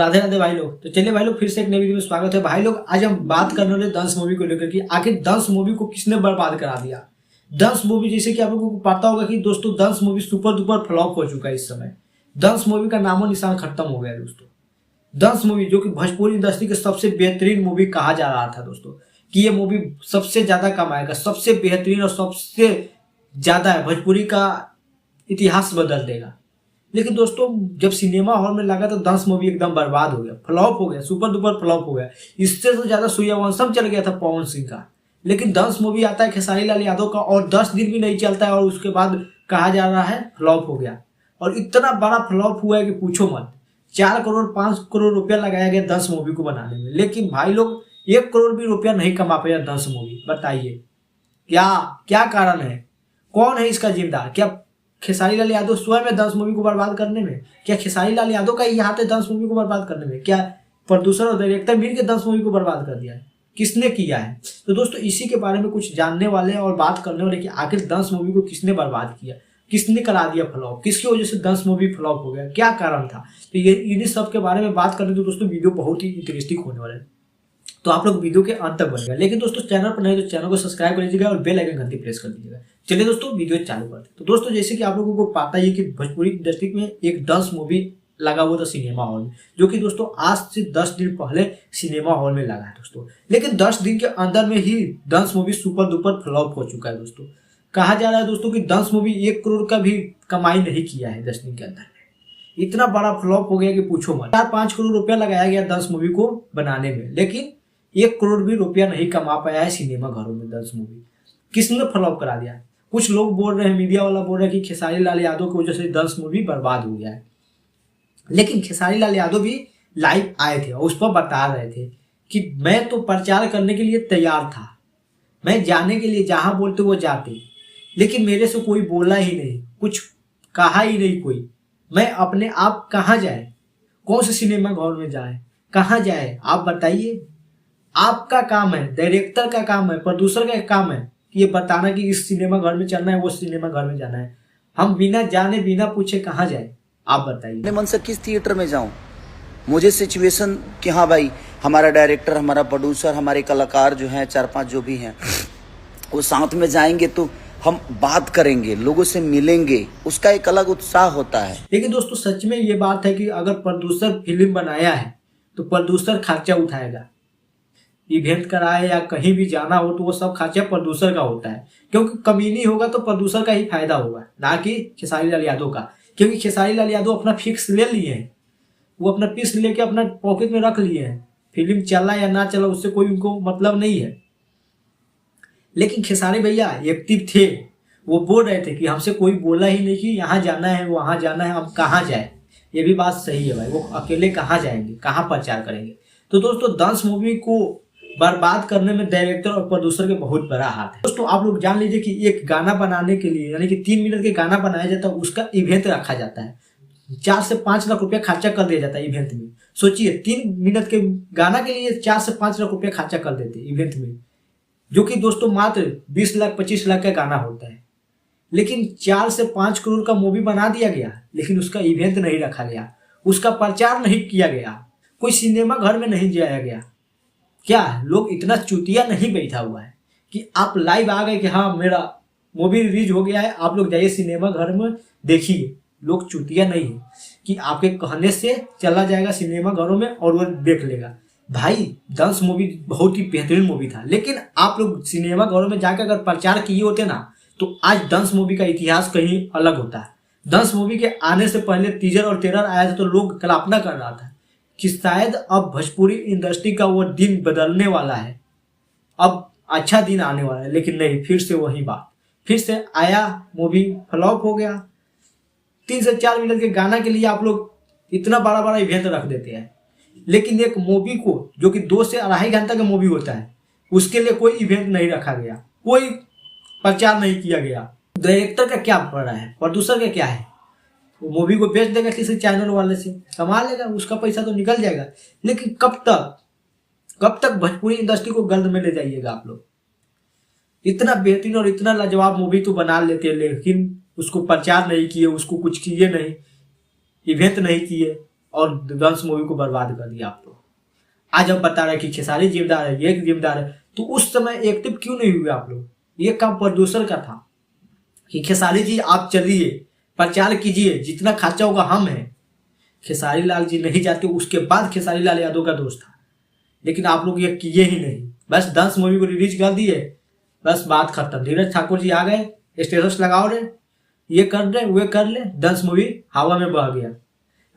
राधे राधे भाई लोग। तो चलिए भाई लोग, फिर से एक नई वीडियो में स्वागत है भाई लोग। आज हम बात करने वाले दंस मूवी को लेकर कि आखिर दंस मूवी को किसने बर्बाद करा दिया। दंस मूवी, जैसे कि आप लोगों को पता होगा कि दोस्तों दंस मूवी सुपर डुपर फ्लॉप हो चुका है। इस समय दंस मूवी का नामो निशान खत्म हो गया है दोस्तों। दंस मूवी जो कि भोजपुरी इंडस्ट्री के सबसे बेहतरीन मूवी कहा जा रहा था दोस्तों, कि ये मूवी सबसे ज्यादा कमाएगा, सबसे बेहतरीन और सबसे ज्यादा भोजपुरी का इतिहास बदल देगा। लेकिन दोस्तों जब सिनेमा हॉल में लगा तो दंस मूवी एकदम बर्बाद हो गया, फ्लॉप हो गया, सुपर डुपर फ्लॉप हो गया। इससे तो ज्यादा सूर्यवंशम चल गया था पवन सिंह का। लेकिन दंस मूवी आता है खेसारी लाल यादव का और 10 दिन भी नहीं चलता है और उसके बाद कहा जा रहा है फ्लॉप हो गया। और इतना बड़ा फ्लॉप हुआ है कि पूछो मत। 4 करोड़ 5 करोड़ रुपया लगाया गया दंस मूवी को बनाने में, लेकिन भाई लोग 1 करोड़ भी रुपया नहीं कमा पाया दंस मूवी। बताइए क्या क्या कारण है, कौन है इसका जिम्मेदार? क्या खेसारी लाल यादव स्वयं है दंस मूवी को बर्बाद करने में? क्या खेसारी लाल यादव का ही हाथ है दंस मूवी को बर्बाद करने में? क्या प्रोड्यूसर और डायरेक्टर मिल के दंस मूवी को बर्बाद कर दिया है? किसने किया है? तो दोस्तों इसी के बारे में कुछ जानने वाले और बात करने वाले कि आखिर दंस मूवी को किसने बर्बाद किया, किसने करा दिया फ्लॉप, किसकी वजह से दंस मूवी फ्लॉप हो गया, क्या कारण था। तो ये इन्हीं सब के बारे में बात करें तो दोस्तों वीडियो बहुत ही इंटरेस्टिंग होने वाला है, तो आप लोग वीडियो के अंत तक बनेगा। लेकिन दोस्तों चैनल पर नहीं तो चैनल को सब्सक्राइब कर लीजिएगा और बेल आइकन घंटी प्रेस कर दीजिएगा। चलिए दोस्तों वीडियो चालू करते हैं। तो दोस्तों जैसे कि आप लोगों को पता ही है कि भोजपुरी इंडस्ट्री में एक डांस मूवी लगा हुआ था सिनेमा हॉल में, जो कि दोस्तों आज से 10 दिन पहले सिनेमा हॉल में लगा है दोस्तों। लेकिन 10 दिन के अंदर में ही dance movie super duper flop हो चुका है दोस्तों। कहा जा रहा है दोस्तों कि डांस मूवी 1 करोड़ का भी कमाई नहीं किया है 10 दिन के अंदर में। इतना बड़ा फ्लॉप हो गया कि पूछो मत। 4-5 करोड़ रुपया लगाया गया डांस मूवी को बनाने में, लेकिन 1 करोड़ भी रुपया नहीं कमा पाया है सिनेमा घरों में दंस मूवी। किसने फ्लॉप करा दिया? कुछ लोग बोल रहे हैं, मीडिया वाला बोल रहा है कि खेसारी लाल यादव की वजह से दंस मूवी बर्बाद हो गया है। लेकिन खेसारी लाल यादव भी लाइव आए थे और उस पर बता रहे थे कि मैं तो प्रचार करने के लिए तैयार था, मैं जाने के लिए जहां बोलते वो जाते, लेकिन मेरे से कोई बोला ही नहीं, कुछ कहा ही नहीं कोई। मैं अपने आप कहाँ जाए, कौन से सिनेमा घर में जाए, कहाँ जाए आप बताइए। आपका काम है, डायरेक्टर का काम है, प्रोड्यूसर का काम है कि ये बताना कि इस सिनेमा घर में चलना है, वो सिनेमा घर में जाना है। हम बिना जाने बिना पूछे कहाँ जाए आप बताइए। अपने मन से किस थिएटर में जाऊं? मुझे सिचुएशन कि हाँ भाई हमारा डायरेक्टर, हमारा प्रोड्यूसर, हमारे कलाकार जो हैं 4-5 जो भी हैं वो साथ में जाएंगे तो हम बात करेंगे, लोगों से मिलेंगे, उसका एक अलग उत्साह होता है। लेकिन दोस्तों सच में ये बात है कि अगर प्रोड्यूसर फिल्म बनाया है तो प्रोड्यूसर खर्चा उठाएगा। इवेंट कराए या कहीं भी जाना हो तो वो सब खर्चा प्रोड्यूसर का होता है, क्योंकि कमीनी होगा तो प्रोड्यूसर का ही फायदा होगा, ना कि खेसारी लाल यादव का। क्योंकि खेसारी लाल यादव अपना फिक्स ले लिए हैं, वो अपना पीस लेके अपना पॉकेट में रख लिए हैं। फिल्म चला या ना चला उससे कोई उनको मतलब नहीं है। लेकिन खेसारी भैया एक्टिव थे, वो बोल रहे थे कि हमसे कोई बोला ही नहीं कि यहाँ जाना है वहां जाना है, हम कहाँ जाए। ये भी बात सही है भाई, वो अकेले कहाँ जाएंगे, कहाँ प्रचार करेंगे। तो दोस्तों डांस मूवी को बर्बाद करने में डायरेक्टर और प्रोड्यूसर के बहुत बड़ा हाथ है। दोस्तों आप लोग जान लीजिए कि एक गाना बनाने के लिए, यानी कि 3 मिनट के गाना बनाया जाता है, उसका इवेंट रखा जाता है। 4 से 5 लाख रुपया खर्चा कर दिया जाता है इवेंट में। सोचिए 3 मिनट के गाना के लिए 4 से 5 लाख रुपया खर्चा कर देते इवेंट में, जो कि दोस्तों मात्र 20 लाख 25 लाख का गाना होता है। लेकिन 4 से 5 करोड़ का मूवी बना दिया गया, लेकिन उसका इवेंट नहीं रखा गया, उसका प्रचार नहीं किया गया, कोई सिनेमा घर में नहीं जाया गया। क्या लोग इतना चुतिया नहीं बैठा हुआ है कि आप लाइव आ गए कि हाँ मेरा मूवी रिलीज हो गया है, आप लोग जाइए सिनेमा घर में देखिए। लोग चुतिया नहीं है कि आपके कहने से चला जाएगा सिनेमा घरों में और वो देख लेगा। भाई डांस मूवी बहुत ही बेहतरीन मूवी था, लेकिन आप लोग सिनेमा घरों में जाकर अगर प्रचार किए होते ना तो आज डांस मूवी का इतिहास कहीं अलग होता है। डांस मूवी के आने से पहले टीजर और ट्रेलर आया था तो लोग कल्पना कर रहा था कि शायद अब भोजपुरी इंडस्ट्री का वो दिन बदलने वाला है, अब अच्छा दिन आने वाला है। लेकिन नहीं, फिर से वही बात, फिर से आया, मूवी फ्लॉप हो गया। 3 से 4 मिनट के गाना के लिए आप लोग इतना बड़ा बड़ा इवेंट रख देते हैं, लेकिन एक मूवी को जो कि 2 से 2.5 घंटा का मूवी होता है उसके लिए कोई इवेंट नहीं रखा गया, कोई प्रचार नहीं किया गया। डायरेक्टर का क्या पड़ रहा है, प्रोड्यूसर का क्या है? वो मूवी को बेच देगा किसी चैनल वाले से, कमा लेगा, उसका पैसा तो निकल जाएगा। लेकिन कब तक भोजपुरी इंडस्ट्री को गंद में ले जाइएगा आप लोग? इतना बेहतरीन और इतना लाजवाब मूवी तो बना लेते हैं, लेकिन उसको प्रचार नहीं किए, उसको कुछ किए नहीं, इवेंट नहीं किए, और दंस मूवी को बर्बाद कर दिया आप लोग। आज हम बता रहे हैं कि खेसारी जिम्मेदार है, ये जिम्मेदार है, तो उस समय एक्टिव क्यों नहीं हुए आप लोग? ये काम प्रोड्यूसर का था कि खेसारी जी आप चलिए, प्रचार कीजिए, जितना खर्चा होगा हम हैं। खेसारी लाल जी नहीं जाते, उसके बाद खेसारी लाल यादव का दोस्त था, लेकिन आप लोग ये किए ही नहीं। बस दंस मूवी को रिलीज कर दिए, बस बात खत्म। धीरज ठाकुर जी आ गए, स्टेटस लगाओ रे, ये कर रहे वे कर ले, दंस मूवी हवा में बह गया।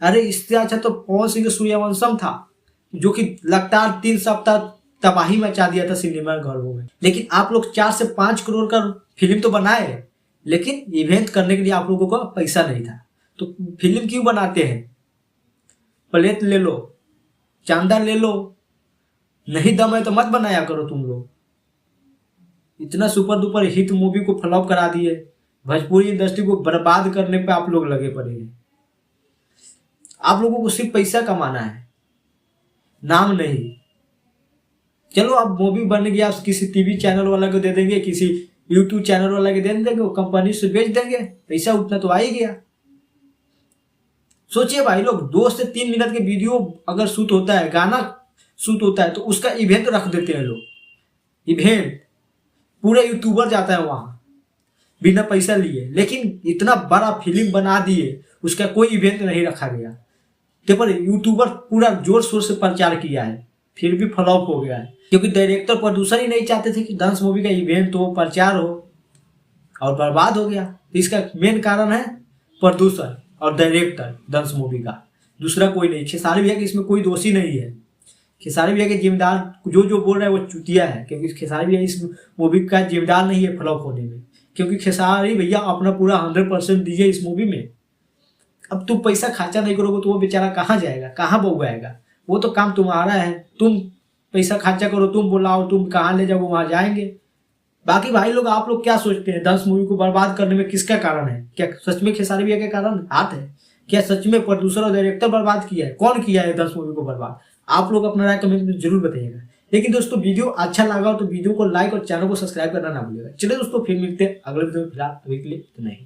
अरे इससे अच्छा तो पवन सिंह सूर्यवंशम था, जो कि लगातार 3 सप्ताह तबाही मचा दिया था सिनेमा घरों में। लेकिन आप लोग 4 से 5 करोड़ का फिल्म तो बनाए, लेकिन इवेंट करने के लिए आप लोगों को पैसा नहीं था, तो फिल्म क्यों बनाते हैं? प्लेट ले लो, चांदा ले लो, नहीं दम है तो मत बनाया करो तुम लोग। इतना सुपर डुपर हिट मूवी को फ्लॉप करा दिए, भोजपुरी इंडस्ट्री को बर्बाद करने पे आप लोग लगे पड़े हैं। आप लोगों को सिर्फ पैसा कमाना है, नाम नहीं। चलो अब मूवी बन गया, किसी टीवी चैनल वाला को दे देंगे, किसी यूट्यूब चैनल वाला के दे देंगे, वो कंपनी से बेच देंगे, पैसा उतना तो आ ही गया। सोचिए भाई लोग, 2 से 3 मिनट के वीडियो अगर शूट होता है, गाना शूट होता है, तो उसका इवेंट रख देते हैं लोग। इवेंट पूरे यूट्यूबर जाता है वहां बिना पैसा लिए, लेकिन इतना बड़ा फिल्म बना दिए, उसका कोई इवेंट नहीं रखा गया। तो पर यूट्यूबर पूरा जोर शोर से प्रचार किया है, फिर भी फ्लॉप हो गया है, क्योंकि डायरेक्टर प्रोड्यूसर ही नहीं चाहते थे कि डांस मूवी का इवेंट हो, प्रचार हो, और बर्बाद हो गया। तो इसका मेन कारण है प्रोड्यूसर और डायरेक्टर डांस मूवी का, दूसरा कोई नहीं। खेसारी भैया की इसमें कोई दोषी नहीं है। खेसारी भैया के जिम्मेदार जो बोल रहा है वो चुतिया है, क्योंकि खेसारी भैया इस मूवी का जिम्मेदार नहीं है फ्लॉप होने में, क्योंकि खेसारी भैया अपना पूरा 100% दिए इस मूवी में। अब तुम पैसा खर्चा नहीं करोगे तो वो बेचारा कहाँ जाएगा, कहाँ बउआएगा? वो तो काम तुम्हारा है, तुम पैसा खर्चा करो, तुम बुलाओ, तुम कहाँ ले जाओ वहां जाएंगे। बाकी भाई लोग, आप लोग क्या सोचते हैं? डांस मूवी को बर्बाद करने में किसका कारण है? क्या सच में खेसारी भैया के कारण हाथ है? क्या सच में प्रोड्यूसर और डायरेक्टर बर्बाद किया है? कौन किया है डांस मूवी को बर्बाद? आप लोग अपना राय कमेंट में जरूर बताइएगा। लेकिन दोस्तों, वीडियो अच्छा लगा हो तो वीडियो को लाइक और चैनल को सब्सक्राइब करना ना भूलिएगा। चलिए दोस्तों, फिर मिलते हैं अगले वीडियो में। फिलहाल अभी के लिए तो नहीं।